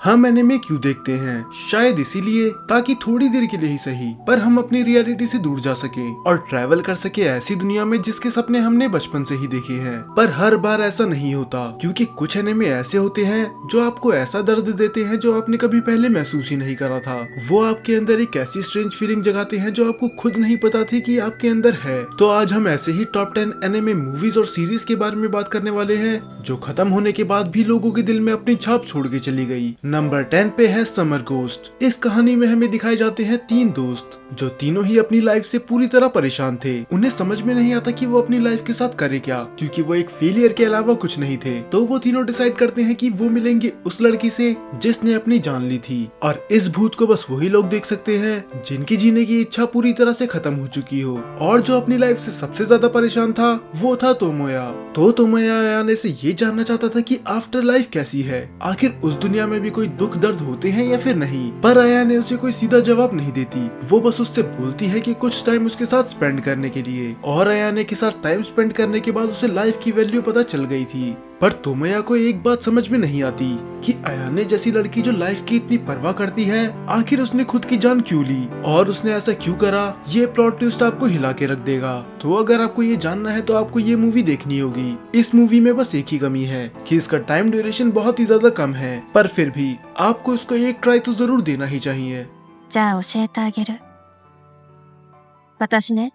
हम एनिमे क्यों देखते हैं? शायद इसीलिए ताकि थोड़ी देर के लिए ही सही पर हम अपनी रियलिटी से दूर जा सके और ट्रैवल कर सके ऐसी दुनिया में जिसके सपने हमने बचपन से ही देखे हैं। पर हर बार ऐसा नहीं होता, क्योंकि कुछ एनिमे ऐसे होते हैं जो आपको ऐसा दर्द देते हैं जो आपने कभी पहले महसूस ही नहीं करा था। वो आपके अंदर एक ऐसी स्ट्रेंज फीलिंग जगाते हैं जो आपको खुद नहीं पता थी कि आपके अंदर है। तो आज हम ऐसे ही टॉप 10 एनिमे मूवीज और सीरीज के बारे में बात करने वाले हैं जो खत्म होने के बाद भी लोगों के दिल में अपनी छाप छोड़ के चली गई। नंबर 10 पे है समर घोस्ट। इस कहानी में हमें दिखाए जाते हैं 3 दोस्त जो तीनों ही अपनी लाइफ से पूरी तरह परेशान थे। उन्हें समझ में नहीं आता कि वो अपनी लाइफ के साथ करे क्या, क्योंकि वो एक फेलियर के अलावा कुछ नहीं थे। तो वो तीनों डिसाइड करते हैं कि वो मिलेंगे उस लड़की से जिसने अपनी जान ली थी, और इस भूत को बस वही लोग देख सकते हैं जिनकी जीने की इच्छा पूरी तरह से खत्म हो चुकी हो। और जो अपनी लाइफ से सबसे ज्यादा परेशान था वो था तोमोया। तो तोमोया अयाने से ये जानना चाहता था कि आफ्टर लाइफ कैसी है, आखिर उस दुनिया में भी कोई दुख दर्द होते हैं या फिर नहीं। पर अयाने उसे कोई सीधा जवाब नहीं देती, वो बस उससे बोलती है कि कुछ टाइम उसके साथ स्पेंड करने के लिए। और अयाने के साथ टाइम स्पेंड करने के बाद उसे लाइफ की वैल्यू पता चल गई थी। पर तोमोया को एक बात समझ में नहीं आती कि अयाने जैसी लड़की जो लाइफ की इतनी परवाह करती है, आखिर उसने खुद की जान क्यों ली और उसने ऐसा क्यों करा। ये प्लॉट ट्विस्ट आपको हिला के रख देगा। तो अगर आपको ये जानना है तो आपको ये मूवी देखनी होगी। इस मूवी में बस एक ही कमी है कि इसका टाइम ड्यूरेशन बहुत ही ज्यादा कम है, पर फिर भी आपको इसको एक ट्राई तो जरूर देना ही चाहिए। じゃあ教えてあげる。私ね。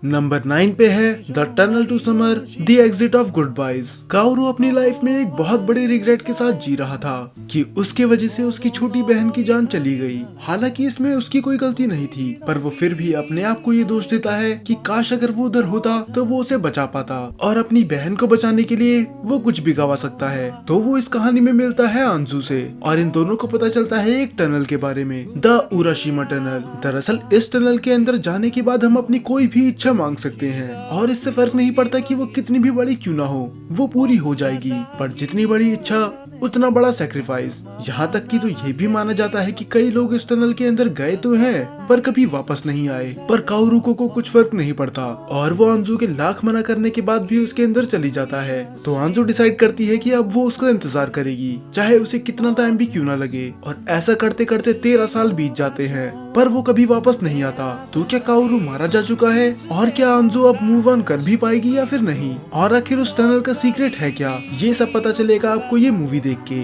नंबर 9 पे है the tunnel to summer the exit of goodbyes. Kaoru अपनी लाइफ में एक बहुत बड़े रिग्रेट के साथ जी रहा था कि उसके वजह से उसकी छोटी बहन की जान चली गई। हालांकि इसमें उसकी कोई गलती नहीं थी, पर वो फिर भी अपने आप को ये दोष देता है कि काश अगर वो उधर होता तो वो उसे बचा पाता, और अपनी बहन को बचाने के लिए वो कुछ भी गवा सकता है। तो वो इस कहानी में मिलता है आंजू से, और इन दोनों को पता चलता है एक टनल के बारे में, द उराशिमा टनल। दरअसल इस टनल के अंदर जाने के बाद हम अपनी कोई भी इच्छा मांग सकते हैं, और इससे फर्क नहीं पड़ता कि वो कितनी भी बड़ी क्यों ना हो, वो पूरी हो जाएगी। पर जितनी बड़ी इच्छा उतना बड़ा सैक्रिफाइस। यहाँ तक कि तो ये भी माना जाता है कि कई लोग इस टनल के अंदर गए तो हैं पर कभी वापस नहीं आए। पर काओरुको को कुछ फर्क नहीं पड़ता, और वो आंजू के लाख मना करने के बाद भी उसके अंदर चली जाता है। तो आंजू डिसाइड करती है कि अब वो उसका इंतजार करेगी, चाहे उसे कितना टाइम भी क्यों ना लगे। और ऐसा करते करते 13 साल बीत जाते हैं, पर वो कभी वापस नहीं आता। तो क्या काओरू मारा जा चुका है, और क्या आंजू अब मूव ऑन कर भी पाएगी या फिर नहीं, और आखिर उस टनल का सीक्रेट है क्या, ये सब पता चलेगा आपको ये मूवी देख के।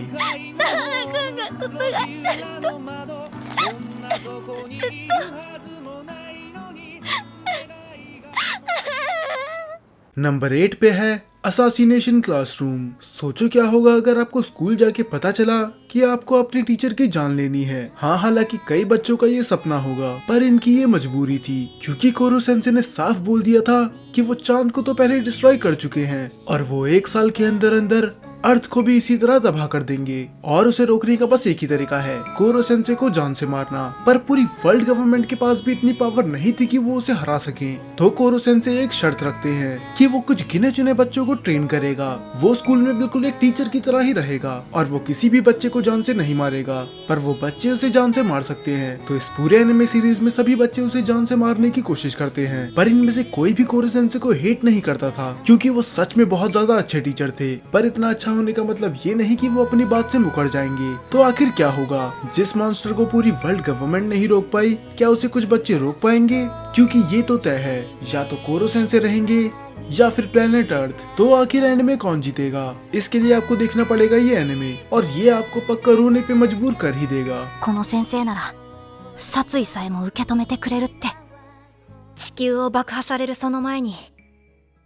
नंबर 8 पे है असासिनेशन क्लासरूम। सोचो क्या होगा अगर आपको स्कूल जाके पता चला कि आपको अपने टीचर की जान लेनी है। हाँ, हालांकि कई बच्चों का ये सपना होगा, पर इनकी ये मजबूरी थी, क्योंकि कोरो सेंसे ने साफ बोल दिया था कि वो चांद को तो पहले डिस्ट्रॉय कर चुके हैं, और वो 1 साल के अंदर अंदर अर्थ को भी इसी तरह तबाह कर देंगे। और उसे रोकने का बस एक ही तरीका है, कोरो सेंसे को जान से मारना। पर पूरी वर्ल्ड गवर्नमेंट के पास भी इतनी पावर नहीं थी कि वो उसे हरा सके। तो कोरो सेंसे एक शर्त रखते हैं कि वो कुछ गिने चुने बच्चों को ट्रेन करेगा। वो स्कूल में बिल्कुल एक टीचर की तरह ही रहेगा, और वो किसी भी बच्चे को जान से नहीं मारेगा, पर वो बच्चे उसे जान से मार सकते हैं। तो इस पूरे एनिमे सीरीज में सभी बच्चे उसे जान से मारने की कोशिश करते हैं, पर इनमें से कोई भी कोरो सेंसे को हेट नहीं करता था, क्योंकि वो सच में बहुत ज्यादा अच्छे टीचर थे। पर इतना अच्छा होने का मतलब ये नहीं कि वो अपनी बात से मुकर जाएंगे। तो आखिर क्या होगा, जिस मॉन्स्टर को पूरी वर्ल्ड गवर्नमेंट नहीं रोक पाई, क्या उसे कुछ बच्चे रोक पाएंगे? क्योंकि ये तो तय है, या तो कोरो सेंसे रहेंगे या फिर प्लेनेट अर्थ। तो आखिर एंड में कौन जीतेगा, इसके लिए आपको देखना पड़ेगा ये एनिमे, और ये आपको पक्का रोने पे मजबूर कर ही देगा। この先生なら殺意さえも受け止めてくれるって。地球を爆破されるその前に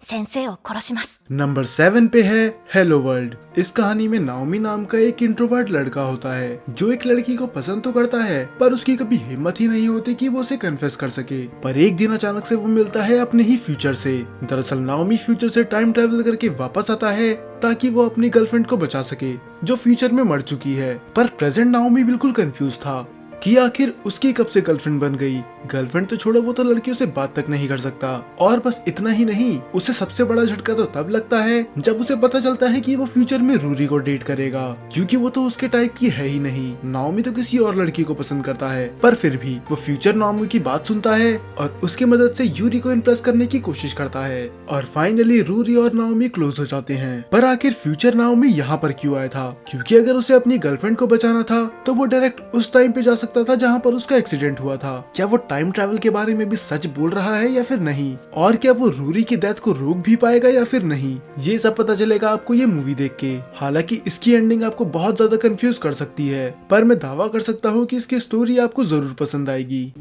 先生を殺します。नंबर 7 पे है हेलो वर्ल्ड। इस कहानी में नाओमी नाम का एक इंट्रोवर्ट लड़का होता है जो एक लड़की को पसंद तो करता है, पर उसकी कभी हिम्मत ही नहीं होती कि वो उसे कन्फेस कर सके। पर एक दिन अचानक से वो मिलता है अपने ही फ्यूचर से। दरअसल नाओमी फ्यूचर से टाइम ट्रेवल करके वापस आता है ताकि वो अपनी गर्लफ्रेंड को बचा सके जो फ्यूचर में मर चुकी है। पर प्रेजेंट नाओमी बिल्कुल कंफ्यूज था कि आखिर उसकी कब से गर्लफ्रेंड बन गई। गर्लफ्रेंड तो छोड़ो, वो तो लड़कियों से बात तक नहीं कर सकता। और बस इतना ही नहीं, उसे सबसे बड़ा झटका तो तब लगता है जब उसे पता चलता है कि वो फ्यूचर में रूरी को डेट करेगा, क्योंकि वो तो उसके टाइप की है ही नहीं। नाओमी तो किसी और लड़की को पसंद करता है, पर फिर भी वो फ्यूचर नाओमी की बात सुनता है और उसकी मदद से यूरी को इम्प्रेस करने की कोशिश करता है। और फाइनली रूरी और नाओमी क्लोज हो जाते हैं। पर आखिर फ्यूचर नाओमी यहाँ पर क्यों आया था? क्योंकि अगर उसे अपनी गर्लफ्रेंड को बचाना था तो वो डायरेक्ट उस टाइम पे जा सकता था जहाँ पर उसका एक्सीडेंट हुआ था। क्या वो टाइम ट्रैवल के बारे में भी सच बोल रहा है या फिर नहीं? और क्या वो रूरी की डेथ को रोक भी पाएगा या फिर नहीं? ये सब पता चलेगा आपको ये मूवी देख के। हालांकि इसकी एंडिंग आपको बहुत ज्यादा कंफ्यूज कर सकती है, पर मैं दावा कर सकता हूँ कि इसकी स्टोरी आपको जरूर पसंद आएगी।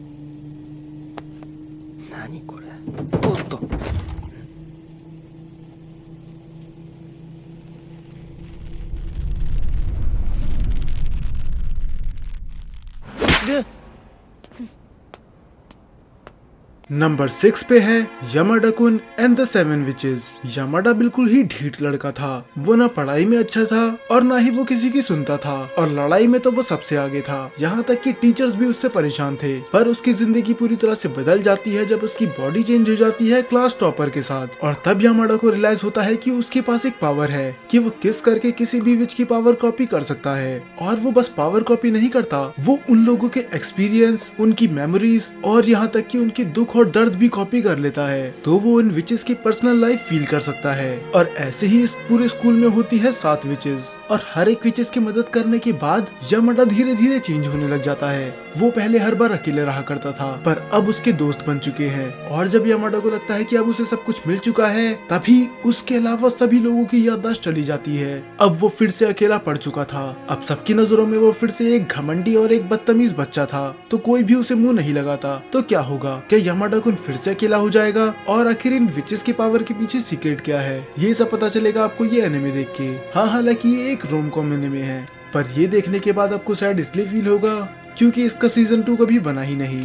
नंबर 6 पे है यामाडा कुन एंड द 7 विचेस। यामाडा बिल्कुल ही ढीठ लड़का था। वो ना पढ़ाई में अच्छा था और ना ही वो किसी की सुनता था, और लड़ाई में तो वो सबसे आगे था। यहाँ तक कि टीचर्स भी उससे परेशान थे। पर उसकी जिंदगी पूरी तरह से बदल जाती है जब उसकी बॉडी चेंज हो जाती है क्लास टॉपर के साथ। और तब यामाडा को रियलाइज होता है कि उसके पास एक पावर है कि वो किस करके किसी भी विच की पावर कॉपी कर सकता है। और वो बस पावर कॉपी नहीं करता, वो उन लोगों के एक्सपीरियंस, उनकी मेमोरीज और यहाँ तक कि उनकी दुख और दर्द भी कॉपी कर लेता है। तो वो उन विचेस की पर्सनल लाइफ फील कर सकता है। और ऐसे ही इस पूरे स्कूल में होती है 7 विचेस, और हर एक विचेस की मदद करने के बाद यामाडा धीरे धीरे चेंज होने लग जाता है। वो पहले हर बार अकेले रहा करता था, पर अब उसके दोस्त बन चुके हैं। और जब यामाडा को लगता है कि अब उसे सब कुछ मिल चुका है, तभी उसके अलावा सभी लोगों की याददाश्त चली जाती है। अब वो फिर से अकेला पड़ चुका था। अब सबकी नजरों में वो फिर से एक घमंडी और एक बदतमीज बच्चा था, तो कोई भी उसे मुंह नहीं लगाता। तो क्या होगा? क्या यामाडा कुन फिर से अकेला हो जाएगा? और आखिर इन विचेस की पावर के पीछे सीक्रेट क्या है, ये सब पता चलेगा आपको ये एनिमे देख के। हाँ, हालांकि ये एक रोम कॉम एनिमे है, पर ये देखने के बाद आपको शायद इसलिए फील होगा क्योंकि इसका सीजन 2 कभी बना ही नहीं।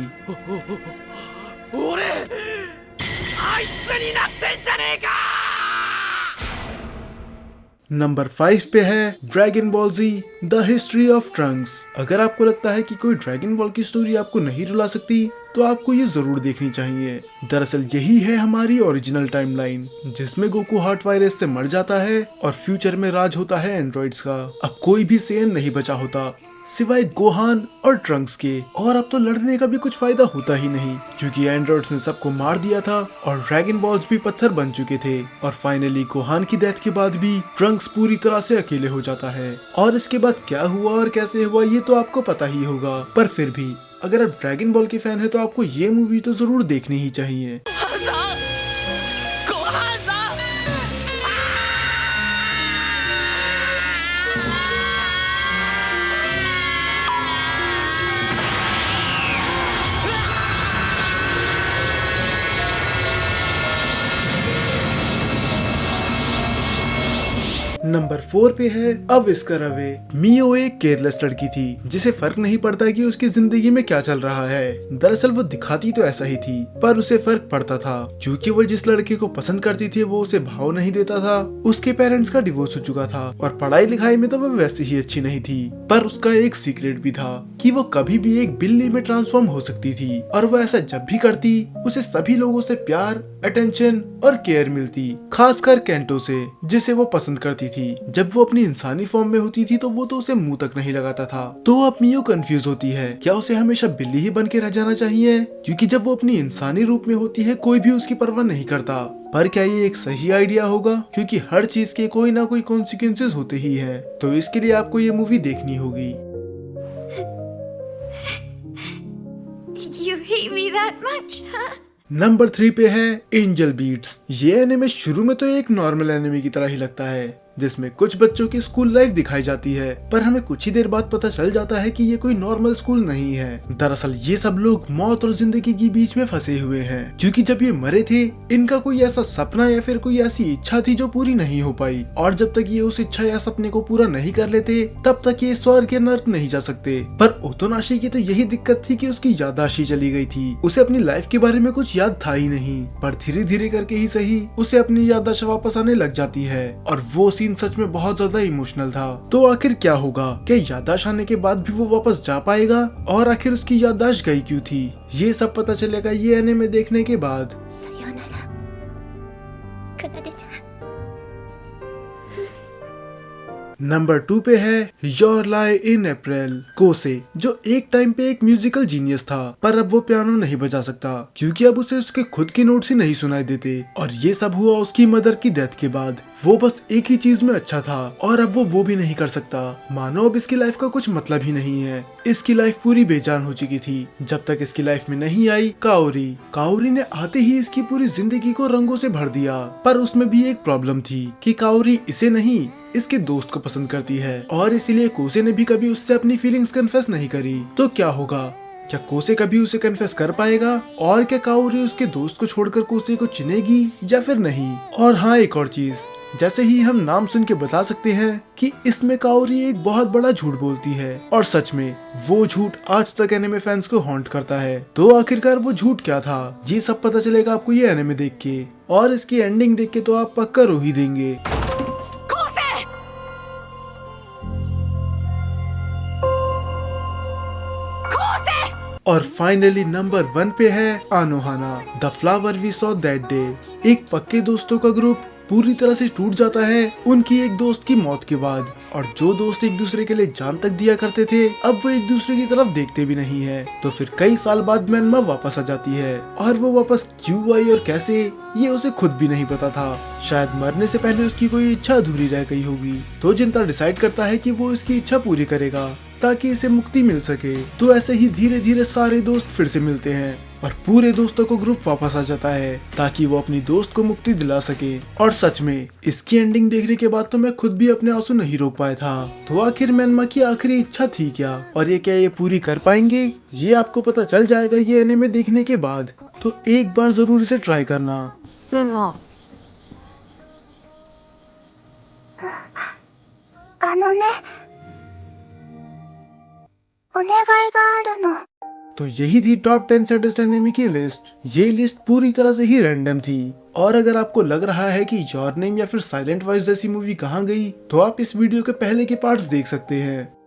नंबर 5 पे है Dragon Ball Z the history of Trunks. अगर आपको लगता है कि कोई ड्रैगन बॉल की स्टोरी आपको नहीं रुला सकती, तो आपको ये जरूर देखनी चाहिए। दरअसल यही है हमारी ओरिजिनल टाइमलाइन, जिसमें गोकू हार्ट वायरस से मर जाता है और फ्यूचर में राज होता है एंड्रॉइड्स का। अब कोई भी सेन नहीं बचा होता सिवाय गोहान और ट्रंक्स के। और अब तो लड़ने का भी कुछ फायदा होता ही नहीं, क्योंकि एंड्रॉइड्स ने सबको मार दिया था और ड्रैगन बॉल्स भी पत्थर बन चुके थे। और फाइनली गोहान की डेथ के बाद भी ट्रंक्स पूरी तरह से अकेले हो जाता है। और इसके बाद क्या हुआ और कैसे हुआ ये तो आपको पता ही होगा, पर फिर भी अगर आप ड्रैगन बॉल के फैन है तो आपको ये मूवी तो जरूर देखनी ही चाहिए। नंबर 4 पे है अविस्कर अवे। मियो एक केयरलेस लड़की थी जिसे फर्क नहीं पड़ता कि उसकी जिंदगी में क्या चल रहा है। दरअसल वो दिखाती तो ऐसा ही थी, पर उसे फर्क पड़ता था क्योंकि वो जिस लड़के को पसंद करती थी वो उसे भाव नहीं देता था। उसके पेरेंट्स का डिवोर्स हो चुका था और पढ़ाई लिखाई में तो वो वैसे ही अच्छी नहीं थी। पर उसका एक सीक्रेट भी था कि वो कभी भी एक बिल्ली में ट्रांसफॉर्म हो सकती थी, और वो ऐसा जब भी करती उसे सभी लोगों से प्यार, अटेंशन और केयर मिलती, खासकर केंटो से जिसे वो पसंद करती थी। जब वो अपनी इंसानी फॉर्म में होती थी तो वो तो उसे मुंह तक नहीं लगाता था। तो अब मियो कंफ्यूज होती है, क्या उसे हमेशा बिल्ली ही बन के रह जाना चाहिए? क्योंकि जब वो अपनी इंसानी रूप में होती है कोई भी उसकी परवाह नहीं करता। पर क्या ये एक सही आइडिया होगा? क्योंकि हर चीज के कोई ना कोई कॉन्सिक्वेंसेस होते ही हैं। तो इसके लिए आपको ये मूवी देखनी होगी। You hate me that much, huh? Number 3 पे है एंजल बीट्स। ये एनिमे शुरू में तो एक नॉर्मल एनिमे की तरह ही लगता है, जिसमें कुछ बच्चों की स्कूल लाइफ दिखाई जाती है, पर हमें कुछ ही देर बाद पता चल जाता है कि ये कोई नॉर्मल स्कूल नहीं है। दरअसल ये सब लोग मौत और जिंदगी के बीच में फंसे हुए हैं, क्योंकि जब ये मरे थे इनका कोई ऐसा सपना या फिर कोई ऐसी इच्छा थी जो पूरी नहीं हो पाई, और जब तक ये उस इच्छा या सपने को पूरा नहीं कर लेते तब तक ये स्वर्ग या नर्क नहीं जा सकते। पर ओतोनाशी की तो यही दिक्कत थी कि उसकी याददाश्त चली गई थी। उसे अपनी लाइफ के बारे में कुछ याद था ही नहीं, पर धीरे धीरे करके ही सही उसे अपनी याददाश्त वापस आने लग जाती है। और वो सीन सीन सच में बहुत ज्यादा इमोशनल था। तो आखिर क्या होगा? क्या याददाश्त आने के बाद भी वो वापस जा पाएगा? और आखिर उसकी याददाश्त गई क्यों थी? ये सब पता चलेगा ये एनिमे देखने के बाद। さようなら奏ちゃん नंबर 2 पे है योर लाई इन अप्रैल कोसे, जो एक टाइम पे एक म्यूजिकल जीनियस था, पर अब वो पियानो नहीं बजा सकता क्योंकि अब उसे उसके खुद के नोट्स ही नहीं सुनाई देते। और ये सब हुआ उसकी मदर की डेथ के बाद। वो बस एक ही चीज में अच्छा था और अब वो भी नहीं कर सकता। मानो अब इसकी लाइफ का कुछ मतलब ही नहीं है। इसकी लाइफ पूरी बेजान हो चुकी थी जब तक इसकी लाइफ में नहीं आई काओरी। काओरी ने आते ही इसकी पूरी जिंदगी को रंगों से भर दिया। पर उसमें भी एक प्रॉब्लम थी कि काओरी इसे नहीं, इसके दोस्त को पसंद करती है और इसीलिए कोसे ने भी कभी उससे अपनी फीलिंग्स कन्फेस नहीं करी। तो क्या होगा? क्या कोसे कभी उसे कन्फेस कर पाएगा? और क्या काओरी उसके दोस्त को छोड़कर कोसे को चुनेगी या फिर नहीं? और हाँ, एक और चीज, जैसे ही हम नाम सुन के बता सकते हैं कि इसमें काओरी एक बहुत बड़ा झूठ बोलती है और सच में वो झूठ आज तक एनिमे फैंस को हॉन्ट करता है। तो आखिरकार वो झूठ क्या था? ये सब पता चलेगा आपको ये एनिमे देख के, और इसकी एंडिंग देख के तो आप पक्का रो ही देंगे। और फाइनली नंबर 1 पे है Anohana the flower we saw that day. एक पक्के दोस्तों का ग्रुप पूरी तरह से टूट जाता है उनकी एक दोस्त की मौत के बाद। और जो दोस्त एक दूसरे के लिए जान तक दिया करते थे, अब वो एक दूसरे की तरफ देखते भी नहीं है। तो फिर कई साल बाद म्यांमा वापस आ जाती है, और वो वापस क्यों आई और कैसे, ये उसे खुद भी नहीं पता था। शायद मरने से पहले उसकी कोई इच्छा अधूरी रह गई होगी। तो जिंता डिसाइड करता है कि वो इसकी इच्छा पूरी करेगा ताकि इसे मुक्ति मिल सके। तो ऐसे ही धीरे धीरे सारे दोस्त फिर से मिलते हैं और पूरे दोस्तों को ग्रुप वापस आ जाता है ताकि वो अपनी दोस्त को मुक्ति दिला सके। और सच में इसकी एंडिंग देखने के बाद तो मैं खुद भी अपने आंसू नहीं रोक पाया था। तो आखिर म्यांमा की आखिरी इच्छा थी क्या, और ये क्या ये पूरी कर पाएंगे? ये आपको पता चल जाएगा ये एनिमे देखने के बाद। तो एक बार जरूर इसे ट्राई करना। でもねお願いがあるの तो यही थी टॉप 10 सैडेस्ट एनिमे की लिस्ट। ये लिस्ट पूरी तरह से ही रैंडम थी। और अगर आपको लग रहा है कि योर नेम या फिर साइलेंट वॉइस जैसी मूवी कहाँ गई, तो आप इस वीडियो के पहले के पार्ट्स देख सकते हैं।